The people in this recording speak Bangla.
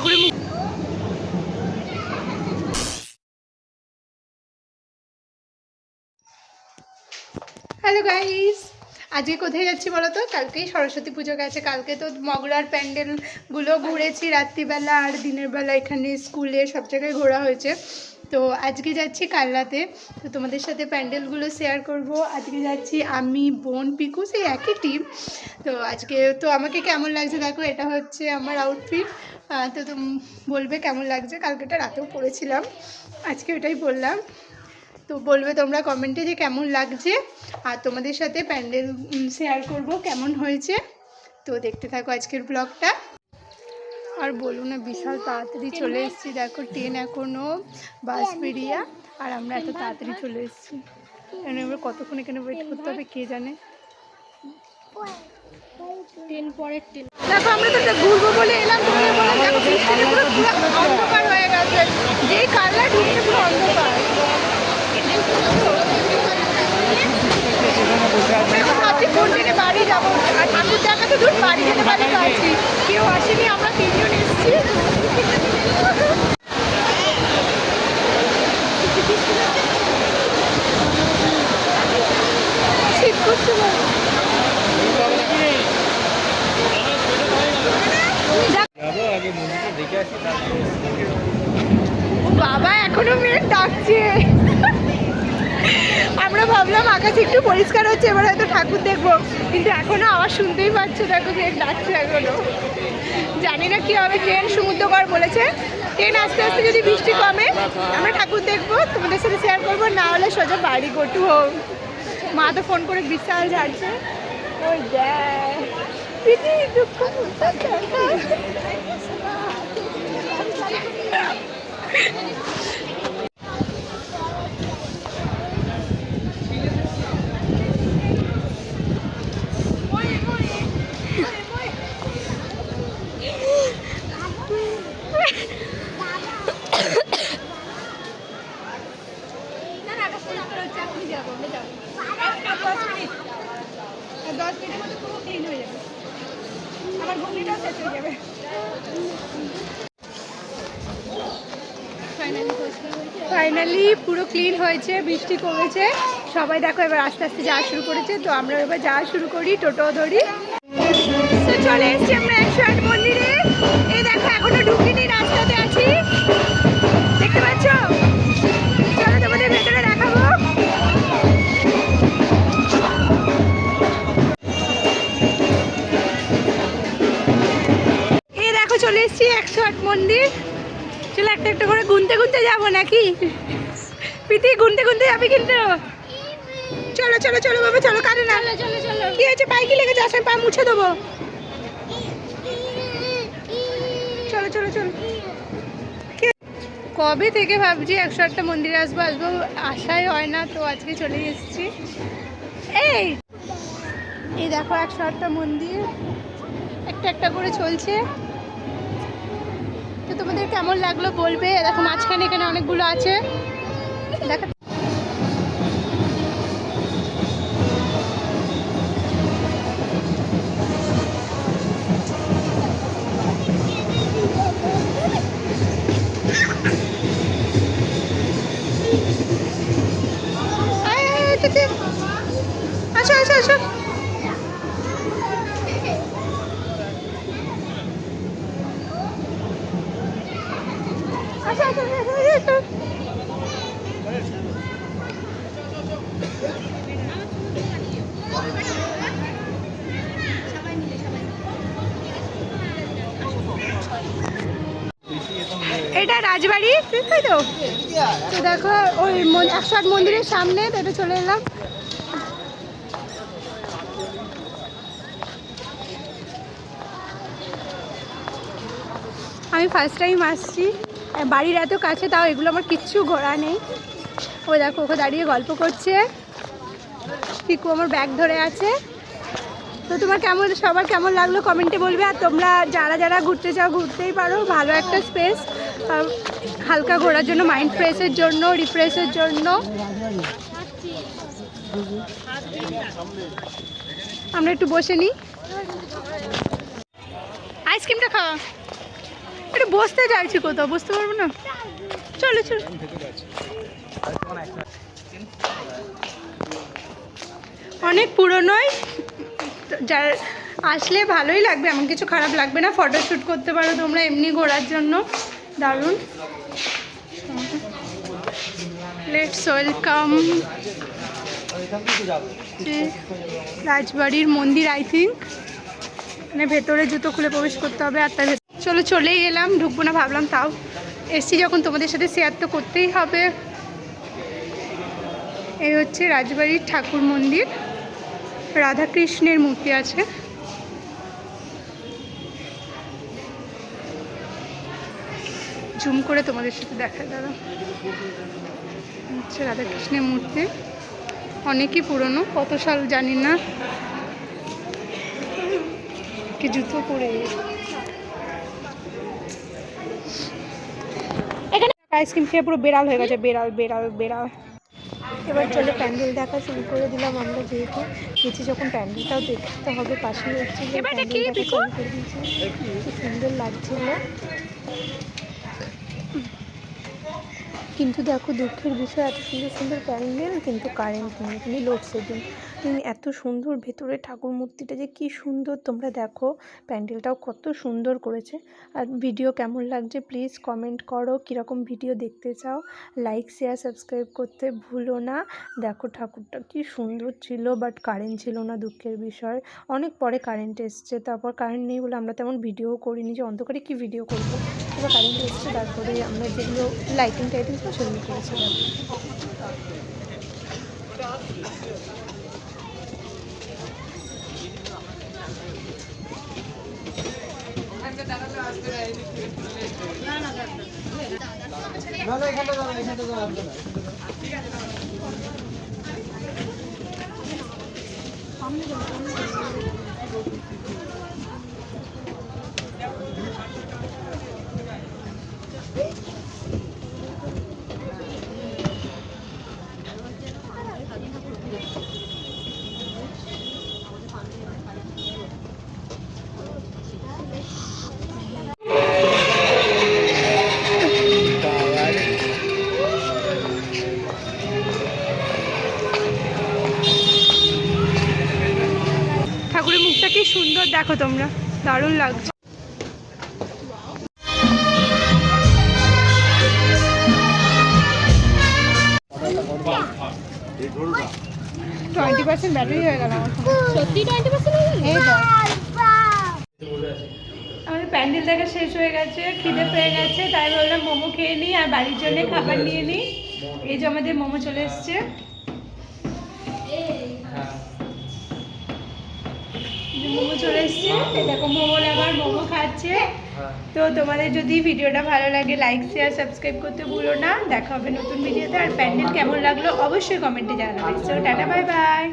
ঠাকুরের মুখ। হ্যালো গাইস, আজকে কোথায় যাচ্ছি বলো তো? কালকেই সরস্বতী পুজো গেছে। কালকে তো মগরার প্যান্ডেলগুলো ঘুরেছি রাত্রিবেলা, আর দিনের বেলা এখানে স্কুলে সব জায়গায় ঘোরা হয়েছে। তো আজকে যাচ্ছি কালনাতে। তো তোমাদের সাথে প্যান্ডেলগুলো শেয়ার করব। আজকে যাচ্ছি আমি, বোন, পিকু, সেই একই টিম। তো আজকে তো আমাকে কেমন লাগছে দেখো, এটা হচ্ছে আমার আউটফিট। তো তুমি বলবে কেমন লাগছে। কালকেটা রাতেও পরেছিলাম, আজকে ওটাই বললাম। তো বলবে তোমরা কমেন্টে যে কেমন লাগছে, আর তোমাদের সাথে প্যান্ডেল শেয়ার করব কেমন হয়েছে। তো দেখতে থাকো আজকের ব্লগটা। আর বলো না, বিশাল তাড়াতাড়ি চলে এসেছি। দেখো ট্রেন এখনও বাস বেরিয়া, আর আমরা এত তাড়াতাড়ি চলে এসেছি। এবার কতক্ষণ এখানে ওয়েট করতে হবে কে জানে। ট্রেন পরের ট্রেন। দেখো আমরা তো ঘুরবো বলে এলাম, দেখো পুরো অন্ধকার হয়ে গেছে। যেই কালনা ঢুকছে পুরো অন্ধকার। কোন ট্রেনে বাড়ি যাবো, আর ঠাকুর দেখা তো দূর, বাড়ি যেতে পারি তো আছি। কেউ আসেনি, আমরা তিনজন এসেছি। শীত করছে বাবা, এখনো মেয়ে ডাকছে। আমরা ভাবলাম আকাশ একটু পরিষ্কার হচ্ছে, এবার হয়তো ঠাকুর দেখবো, কিন্তু এখনো আওয়াজ শুনতেই পাচ্ছ। দেখো মেঘ ডাকছে এখনো। জানি না কি হবে। ট্রেন সমুদ্রকর বলেছে, ট্রেন আস্তে আস্তে যদি বৃষ্টি কমে আমরা ঠাকুর দেখবো, তোমাদের সাথে শেয়ার করবো, না হলে সোজা বাড়ি গটু হোক। মা তো ফোন করে বিশাল ঝাড়ছে। ওই দেখ দুঃখ। ফাইনালি পুরো ক্লিন হয়েছে, বৃষ্টি কমেছে, সবাই দেখো এবার আস্তে আস্তে যাওয়া শুরু করেছে। তো আমরা এবার যাওয়া শুরু করি, টোটো ধরি। তো চলে এসছি আমরা 108 মন্দিরে। এই দেখো এখনো ঢুকিনি, রাস্তাতে আছি, দেখতে পাচ্ছ? চলো তোমাদের ভেতরে দেখাবো। এই দেখো চলে এসছি 108 মন্দির। চলো একটা একটা করে গুনতে গুনতে যাবো নাকি? প্রীতি গুনতে গুনতে যাবে কিন্তু। চলো চলো চলো বাবা, চলো। কানে না, কি হয়েছে? পায়ে কি লেগেছে? আসলে পা মুছে দেবো। চলো চলো চলো। কবে থেকে ভাবছি 108টা মন্দিরে আসবো আসবো, আশাই হয় না। তো আজকে চলে এসেছি। এই দেখো 108টা মন্দির একটা একটা করে চলছে। তো তোমাদের কেমন লাগলো বলবে। দেখো মাঝখানে এখানে অনেকগুলো আছে, দেখো। আসো আসো আসো। এটা রাজবাড়ি, তাই তো? তো দেখো ওই 108 মন্দিরের সামনে, তো এটা চলে এলাম। আমি ফার্স্ট টাইম আসছি, বাড়ির এত কাছে, তাও এগুলো আমার কিচ্ছু ঘোরা নেই। ওই দেখো ওকে দাঁড়িয়ে গল্প করছে, পিকু আমার ব্যাগ ধরে আছে। তো তোমার সবার কেমন লাগলো কমেন্টে বলবে। আর তোমরা যারা যারা ঘুরতে চাও ঘুরতেই পারো, ভালো একটা স্পেস, হালকা ঘোরার জন্য, মাইন্ড ফ্রেশের জন্য, রিফ্রেশের জন্য। আমরা একটু বসে নিই, আইসক্রিমটা খাওয়া। একটু বসতে চাইছি, কোথাও বসতে পারবো না। চলো চলো। অনেক পুরনোই, যার আসলে ভালোই লাগবে, এমন কিছু খারাপ লাগবে না। ফটোশ্যুট করতে পারো তোমরা এমনি ঘোরার জন্য, দারুণ। লেটস ওয়েলকাম রাজবাড়ির মন্দির। আই থিঙ্ক মানে ভেতরে জুতো খুলে প্রবেশ করতে হবে। আর তার চলো চলেই এলাম, ঢুকবো না ভাবলাম, তাও এসছি যখন তোমাদের সাথে শেয়ার তো করতেই হবে। এই হচ্ছে রাজবাড়ির ঠাকুর মন্দির, রাধাকৃষ্ণের মূর্তি আছে। জুম করে তোমাদের সাথে দেখায় দাঁড়া। হচ্ছে রাধাকৃষ্ণের মূর্তি, অনেকই পুরনো, কত সাল জানি না। কি জুতো পরে এখানে আইসক্রিম খেয়ে পুরো বেড়াল হয়ে গেছে, বেড়াল বেড়াল বেড়াল। এবার চলে প্যান্ডেল দেখা শুরু করে দিলাম আমরা, যেহেতু গেছি যখন প্যান্ডেলটাও দেখতে হবে। পাশেই হচ্ছে প্যান্ডেল দেখা শুরু করে দিয়েছি, কি সুন্দর লাগছিল। কিন্তু দেখো দুঃখের বিষয়, এত সুন্দর সুন্দর প্যান্ডেল কিন্তু কারেন্ট নেই, এখানে লোডশেডিং। এত সুন্দর ভেতরে ঠাকুর মূর্তিটা যে কি সুন্দর, তোমরা দেখো প্যান্ডেলটাও কত সুন্দর করেছে। আর ভিডিও কেমন লাগছে প্লিজ কমেন্ট করো, কীরকম ভিডিও দেখতে চাও। লাইক শেয়ার সাবস্ক্রাইব করতে ভুলো না। দেখো ঠাকুরটা কি সুন্দর ছিল, বাট কারেন্ট ছিল না, দুঃখের বিষয়। অনেক পরে কারেন্ট এসছে, তারপর কারেন্ট নেই বলে আমরা তেমন ভিডিও করিনি, যে অন্ধকারে কি ভিডিও করবো। এবার কারেন্ট এসছে, তারপরে আমরা যেগুলো লাইটিং টাইটিং ছিল সেগুলো করেছিলাম। ঠাকুরের মুখটা কি সুন্দর দেখো তোমরা, দারুণ লাগছে। ব্যাটারি হয়ে গেল সত্যি, 20% হয়ে গেল। আমাদের প্যান্ডেল দেখা শেষ হয়ে গেছে, খিদে পেয়ে গেছে, তাই বললাম মোমো খেয়ে নিই আর বাড়ির জন্য খাবার নিয়ে নিই। এই যে আমাদের মোমো চলে এসছে, মোমো চলে এসছে। দেখো মোমো লাভার মোমো খাচ্ছে। তো তোমাদের যদি ভিডিওটা ভালো লাগে লাইক শেয়ার সাবস্ক্রাইব করতে ভুলো না। দেখা হবে নতুন ভিডিওতে। আর প্যান্ডেল কেমন লাগলো অবশ্যই কমেন্টে জানাবে। So tata bye bye.